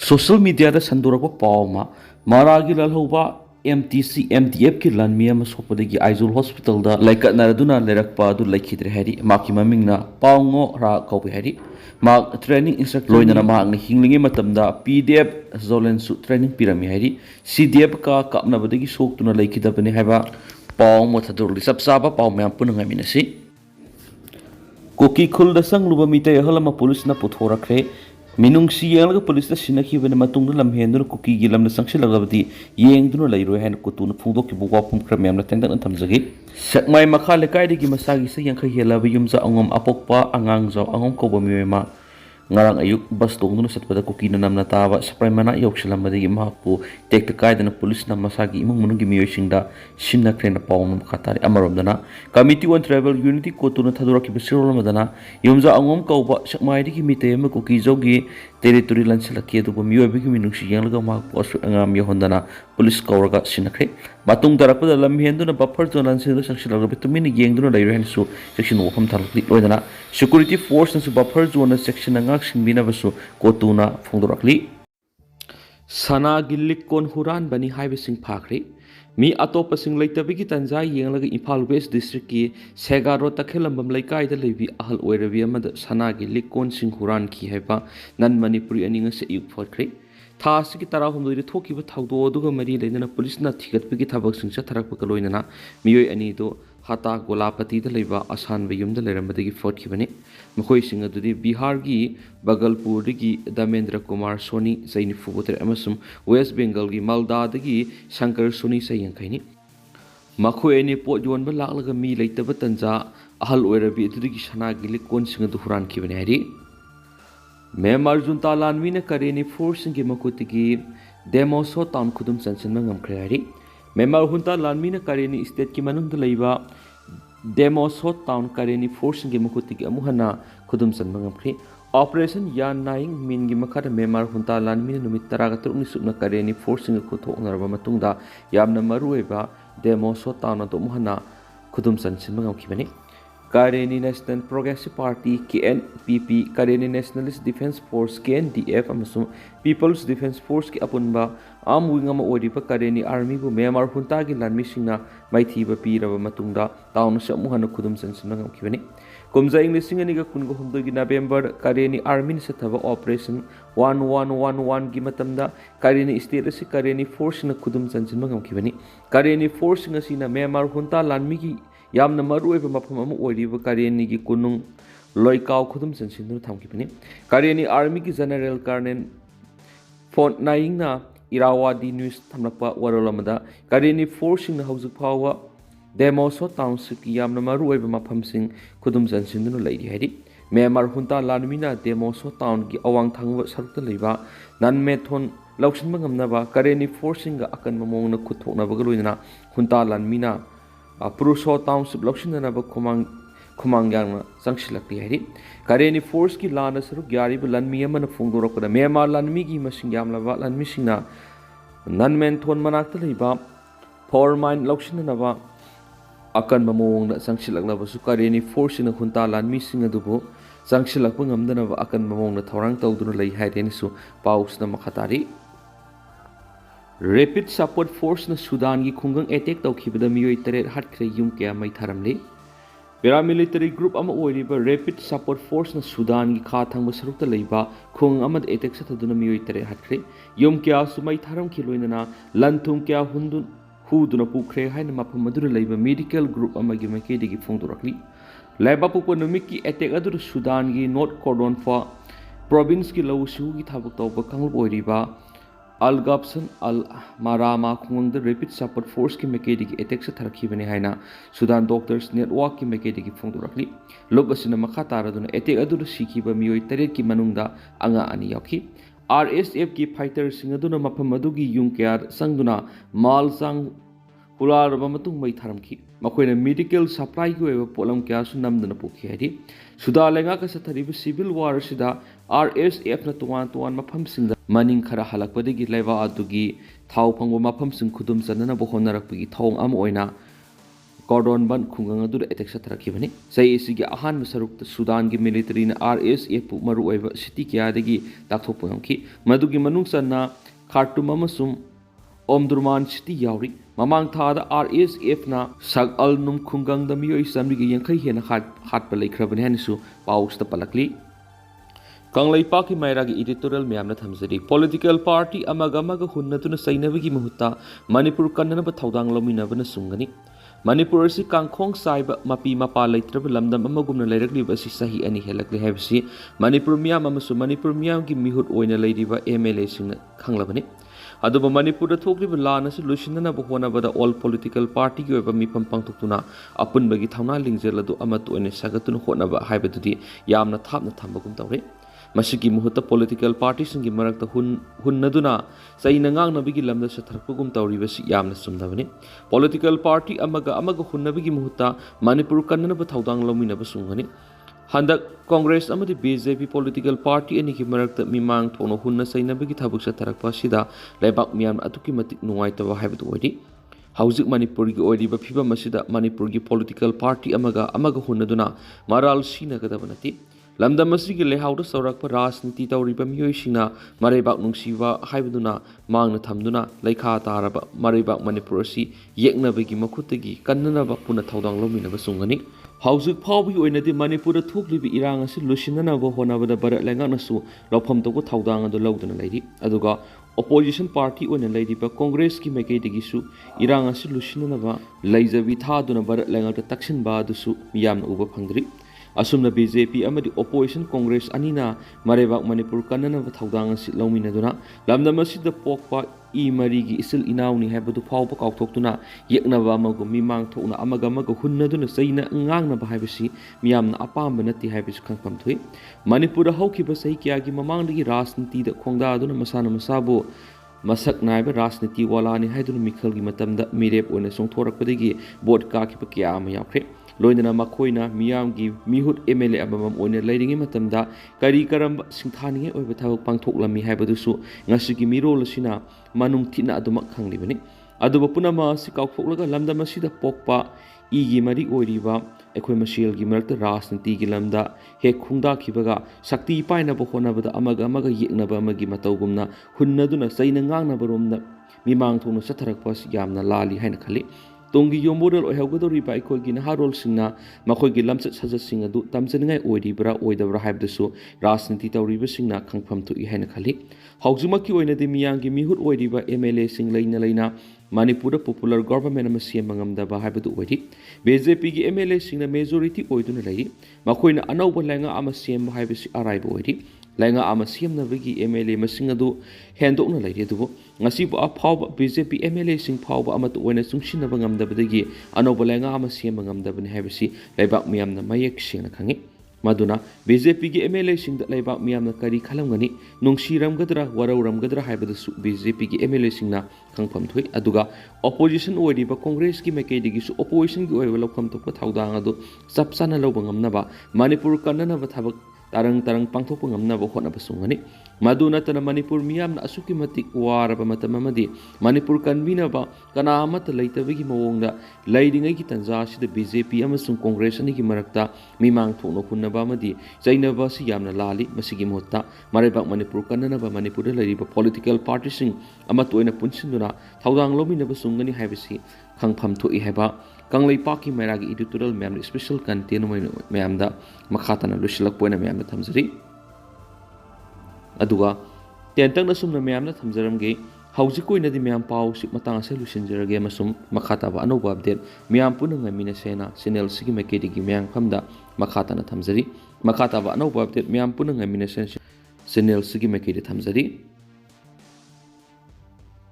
Social media संदोरक पाव मारागी लाल्हौबा MTC MDF की लानमी सोपदगी आइजोल हॉस्पिटल लेकटना लेरक्पा लेखिद्रे हैरी माकी ममिंगना पावंगो रा कौबे हैरी माक ट्रेनिंग इंस्ट्रक्टर लोइनना माकना हिंगलिंगे मतमदा PDF जोलेंसु ट्रेनिंग पिरमी हैरी CDF का कापनाबदगी सोक्तुना लेखिदबने हैबा पाव मोथदोरली सबसाबा पाव मैम पुनंगामिनसी कुकी खुल संगलुब मीते हलमा पुलिसना पुथोरखरे मिनुंगसी येंग पुलिस सिनखीबन मतुंग लमहेंदुन कुकी की लमन संगसिलगबदी येंगदुन लैरो हैन कुतुन फुंदोक वाफुम खर मैम तेंदन थमजगे सकमाई मखा लेकाइदगी मसागी से यंख हेलाब युमजा अंगम अपोक्पा अंगांगजो अंगम कोब मिवेमा ngarang ayuk bus tongduna satpada kuki na namna tawa saprai mana yoksilambadagi mahakpu tekta kaidana police na masagi imung munungi miyoisingda sinna krena pawng khatari amaromdana committee on tribal unity kotuna thaduraki bisirolamadana yumza angom kauba sakmaidigi mitayama kuki jogi territory lansilaki aduba miyoibigi minungsi yanglaga mahakpu asu angam yohondana police kauraga sinakre matung darakpada lamhenduna buffer zone lansilda sangsilaga bitumini yengduna lairensu section wafam thalakli oidana security force na buffer zone section anga सिंबिनबसु कोतुना फोंदोरकली सना गिल्लिक कोन हुरान बनी हाइबसिंग फाखरे मी अतोपसिंग लैतबिगी तंजा येंगलग Imphal waste district की सेगारो तखेलंबम लैकाइदा लेबी अहल ओइरबी अमद सना गिल्लिक कोन सिंग हुरान की हैबा none Manipuri अनिंग से युग फखरे थास की तरा हमदोइदे थोकिबा थाउदो दुगा मरी लेना पुलिस ना थिगतबिगी थबक सिंग चथरक पकलोइना मियोय अनि दो हता गोलापति लेबा आसान युम लेरमदगी फटखिबने मखोय सिंग अदुदी बिहार की बगलपुर की दमेंद्र कुमार सोनी सैनी फुबुतर अमसुम वेस्ट बेंगल की मालदा की शंकर सोनी सैयंखैनी मखोय अनि पोट योनबा लाकलगा मी लेतब तंजा अहल ओइरबी अदुदी सना गिलि कोन सिंग अदु हुरान खिबने हरि मेम अर्जुन तालानवी ने करेनी फोर्स की मकुतिगी डेमोसो टाउन खुदुम संसन ngamkhre हरि मेमर हुंता लानमी ने करेनी स्टेट की मनुंग लैबा डेमोसो टाउन करेनी फोर्स की मकुतिगी अमुहना खुदुम सन ngamkhre ऑपरेशन यान नाइंग मीन की मखर मेमर हुंता लानमी ने नुमित तरागा तुरुनी सुना करेनी फोर्स की खुथोंगरबा मतुंगदा यामना मरुएबा डेमोसो टाउन तो मुहना खुदुम संसन ngamkhibani Karenni national progressive party KNPP Karenni nationalist defence force KNDF अमसुम पीपल्स डिफेंस फोर्स की अपुनबा आम विंगम ओरिबा करेनी आर्मी बु मेमर हुंता की लानमिसिंगना माइथीबा पीरबा मतुंगदा टाउन समुहन खुदुम संसन ngamkhibani कुमजाइंग लिसिंगनिगा कुनगो हमदोगी नवेंबर करेनी आर्मी ने सथबा ऑपरेशन 1111 की मतमदा करेनी स्टेट से करेनी फोर्स न खुदुम संसन ngamkhibani करेनी फोर्स ngasiना मेमर हुंता लानमी की यामना मरुएबा मफम अमु ओरिबा करेनी की कुनुंग लोइकाव खुदुम संसिन थमखिबनी करेनी आर्मी की जनरल कर्नल फोन नाइंगना इरावादी न्यूज थमलकपा वरोलमदा करेनी फोर्सिंग हौजुक फावा डेमोसो टाउनशिप की यामना मरुएबा मफमसिंग खुदुम संसिन लैरि हैरि मेमर हुंता लानमीना डेमोसो टाउन की अवांग थांगबा सरुकता लैबा ननमेथोन लौसनबा ngamnaba करेनी फोर्सिंग अकन ममोंगना खुथोकनाबगा लोइना हुंता लानमीना पुरुषो टाउनशिप लौसननबा खुमांग्यांगना संगसिलक्ति हैरि करेनी फोर्स की लान सरुक यारिब लानमी अमना फोंदोरकदा मेमा लानमी की मसिंग यामलाबा लानमीसिंगना ननमेन थोन मनाक्ता लैबा फोरमाइन लौसननबा अकन ममोंगना संगसिलक्नबसु करेनी फोर्सना हुंता लानमीसिंग अदुबो संगसिलक्पा ngamdanaba अकन ममोंगना थौरांग तौदुना लै हाइदेनिसु पाउसना मखतारि रैपिड सपोर्ट फोर्स न सूडान की खुंगंग अटैक तौखिबदा मियोय तरेट हटख्रे युम क्या मै थारमले पैरामिलिटरी ग्रुप अमा ओइरिबा रैपिड सपोर्ट फोर्स न सूडान की खा थांग सरुकता लैबा खुंग अमद अटैक सथदुना मियोय तरेट हटख्रे युम क्या सुमै थारम खिलोइनना लनथुम क्या हुदुना पुख्रे हाइन मफम मदुर लैबा मेडिकल ग्रुप अमा की मकेदिगी फोंदोरकली लैबा पुपो नुमिक की अटैक अदुर सूडान की नॉर्थ कोर्डोनफा प्रोविंस की लौसु की थाबक तौबा कांगलुप ओइरिबा अलगाप्सन अल मारामा खुंगंग रैपिड सपोर्ट फोर्स की मेकेडी की अटैक से थरखिबने हाइना सूडान डॉक्टर्स नेटवर्क की मेकेडी की फोंदोरकली लोक असिना मखा तारदुना अटैक अदुर सिखिबा मियोय तरेट की मनुंगदा अंगा अनि याखि RSF की फाइटर सिंग अदुना मफम अदुगी युम क्यार संगदुना माल संग हुलारबा मतुंग मै थारमखि मखोइना मेडिकल सप्लाई की ओइबा पोलम क्यासु नमदना पुखि हैरि सुदा लेंगा का सथरिबा सिविल वार सिदा RSF न तुवान मफम सिंग मनिंग खरा हलकपदगी लेबा अदुगी थाव फंगो मफम सिंग खुदुम चनना बहोनरकपगी थाव अम ओइना ꯀꯣꯔꯗꯣꯟ ꯕꯟ ꯈꯨꯡꯒꯪ ꯑꯗꯨꯗ ꯑꯦꯇꯦꯛ ꯆꯠꯊꯔꯛꯈꯤꯕꯅꯤ ꯆꯍꯤ ꯑꯁꯤꯒꯤ ꯑꯍꯥꯟꯕ ꯁꯔꯨꯛꯇ ꯁꯨꯗꯥꯟꯒꯤ ꯃꯤꯂꯤꯇꯔꯤꯅ RSFꯄꯨ ꯃꯔꯨꯑꯣꯏꯕ ꯁꯤꯇꯤ ꯀꯌꯥꯗꯒꯤ ꯇꯥꯛꯊꯣꯛꯄ ꯉꯝꯈꯤ ꯃꯗꯨꯒꯤ ꯃꯅꯨꯡ ꯆꯟꯅ ꯈꯥꯔꯇꯨꯝ ꯑꯃꯁꯨꯡ ओमदुरमान सिटी यावरी ममांग थादा RSF ना सग अलनुम खुंगंग द मियोई समरिगे यंखै हेना हाट लेख्रबने हनिसु पाउस पलकली कंगलैपा की मैरागी एडिटोरियल मैमना थमजरी पॉलिटिकल पार्टी अमग हुन्नतुन सैनबगी मुहुत्ता मणिपुर कन्ननब थौदांग लौमिनबना सुंगनी मणिपुर असि कांखोंग साइब मपी मपा लेत्रब लमदम अमगुमना लेरकलिब असि सही अनि हेलकले हैबसि मणिपुर मियाम अमसु मणिपुर मियाम की मिहुत ओइना लेरिबा MLA सिंगना खंगलबनी अदुब मणिपुर थोक्लिब लान असि लुसिननब होनबदा ऑल पॉलिटिकल पार्टी की ओइबा मिफम पांथोक्तुना अपुनबगी थौना लिंगजेलदु अमत ओइने सगतुन होनबा हाइबदुदि यामना थापना थंबगुम तौरे मसिगी मुहुत पॉलिटिकल पार्टी सिंगी मरक्ता हुन्नदुना सैना ngangnabigi lamda sathrakpagum tawribasi yamna sumdabani political party अमग हुन्नबigi मुहुत्ता मणिपुर कन्ननब थौदांग लौमिनब सुंगनी हंदक कांग्रेस अमदि BJP पॉलिटिकल पार्टी अनि की मरक्ता मिमांग थोनो हुन्न सैनबगी थबक साथरकपा सिदा लेबाक मियाम अतुकी मतिक नुंगाइतबा हाइबदु ओइदि हौजिक मणिपुर की ओइरिबा फिबम असिदा मणिपुर की पॉलिटिकल पार्टी अमग हुन्नदुना मराल सिनगदब नति लमदम असिगी लेहाउदा सौरकपा राजनीति तौरिबा मियोइसिंगना मरैबाक नुंसीबा हाइबदुना मांगना थमदुना लैखा तारबा मरैबाक मणिपुर असि येकनबगी मखुतगी कन्ननबा पुना थौदांग लौमिनबा सुंगनी हौजिक फाउबगी ओइनदि मणिपुर थोक्लिबि इरांग असि लुसिननबा होनबदा भारत लेंगाकनसु लौफम तौबा थौदांग अदु लौदुना लैरि अदुगा opposition party ओइना लैरिबा कांग्रेस की मैकेदगिसु इरांग असि लुसिननबा लैजबि थादुना भारत लेंगाकता तक्सिनबा अदुसु मियामना उबा फंगद्रि असुमना BJP अमदि opposition कांग्रेस अनिना मरैबाक मणिपुर कन्ननब थौदांग असि लौमिनदुना लमदम असिदा पोकपा इ मरिगी इसिल इनाउनी हैबदु फाउबा काउथोक्तुना येकनबा अमगु मिमांग थोना अमग हुन्नदुना सैना ngangnaba haibasi मियामना अपाम्ब नति हाइबसु खंगफम थुइ मणिपुर हौखिबा सही क्यागी ममांगदगी राजनीति द खोंगदादुना मसाना मसाबु मसक नायबा राजनीति वालानी हाइदुना मिखलगी मतमदा मिरेप ओइना सोंथोरकपदगी बोट काखिबा क्या अमा यावख्रे लोइनना मखोइना मियामगी मिहुत MLA अममम ओइना लैरिंगे मतमदा करी करम सिंथानिगे ओइबा थबक पांथोक्लमी हाइबदुसु ngасigi मिरोल सिना मनुंग थिना अदुमक खंगलिबनि अदुबा पुनमा सि काउथोक्लगा लमदम असिदा पोकपा इगी मरी ओइरिबा एखोइ मसेलगी मरक्ता राजनीति की लमदा हे खुंगदाखिबगा शक्ति पाइनबा होनबदा अमग येकनबा अमगी मतौगुमना हुन्नदुना सैना ngangnaba romda मिमांग थोना सथरकपा यामना लाली हाइना खलि तोंगी योमोरल ओहौगदोरिबा अखोइगी नहारोल सिंगना मखोइगी लमचत सजतसिंग अदु तमजनिंगाइ ओइरिबरा ओइदबरा हाइबदसु राजनीति तौरिबा सिंगना खंगफम थुइ हाइना खलि हौजुमकी ओइनदि मियांगी मिहुत ओइरिबा MLA सिंग लैना मणिपुर पॉपुलर गवर्नमेंट अमा सेमबा ngamdaba हाइबदु ओइरि BJP की MLA सिंगना मेजॉरिटी ओइदुना लैरि मखोइना अनौबा लैंगा अमा सेमबा हाइबसि अराइबा ओइरि लैंगा अमा सेमनबगी MLA मसिंग अदु हेंदोकना लैरि अदुबो ngasibu afauba BJP MLA sing fauba amatu oina chungsinaba ngamdabadagi anoba laiga ama sema ngamdabani haibasi laibak miyamna mayek singna khangi maduna BJP gi MLA sing da laibak miyamna kari khalamgani nungsiramgadra warauramgadra haibadasu BJP gi MLA singna khangpham thui aduga opposition oiriba congress ki makeidigi su opposition gi oiba lokham tokpa thaudang adu chapsana loba ngamnaba manipur kannanaba thabak tarang pangthokpa ngamnaba hotnaba sungani मधु नतन मणिपुर मियाम असुकी मतिक वारबा मतम अमदि Manipur कन्वीनबा कनामत लैतबगी मवोंगदा लैरिंगैगी तंजासिद BJP अमसुंग Congress अनिगी मरक्ता Mimang थोनो हुन्नबा अमदि जैनबा सि यामना लाली मसिगी मोत्ता मरैबाक मणिपुर कन्ननबा मणिपुर लैरिबा पॉलिटिकल पार्टीसिंग अमतोइना पुनसिन्दुना थौदांग लोमिनबा सुंगनी हाइबसि खंगफम थोइ हाइबा कंगलैपाकी मैरागी एडिटोरियल मैम स्पेशल कंटेंट मैमदा मखातना लुसिलकपोइना मैमदा थमजरी अदुगा तेंतंग सुमना मैमना थमजरमगे हौजिक ओइनदि मैम पाउ सि मतंग असे लुसिनजरगे मसुम मखाताबा अनौबा अपडेट मैम पुनंग ngамina सेना चैनल सिगी मेकेडिगी मैम फमदा मखाताना थमजरी मखाताबा अनौबा अपडेट मैम पुनंग ngамina चैनल सिगी मेकेडि थमजरी।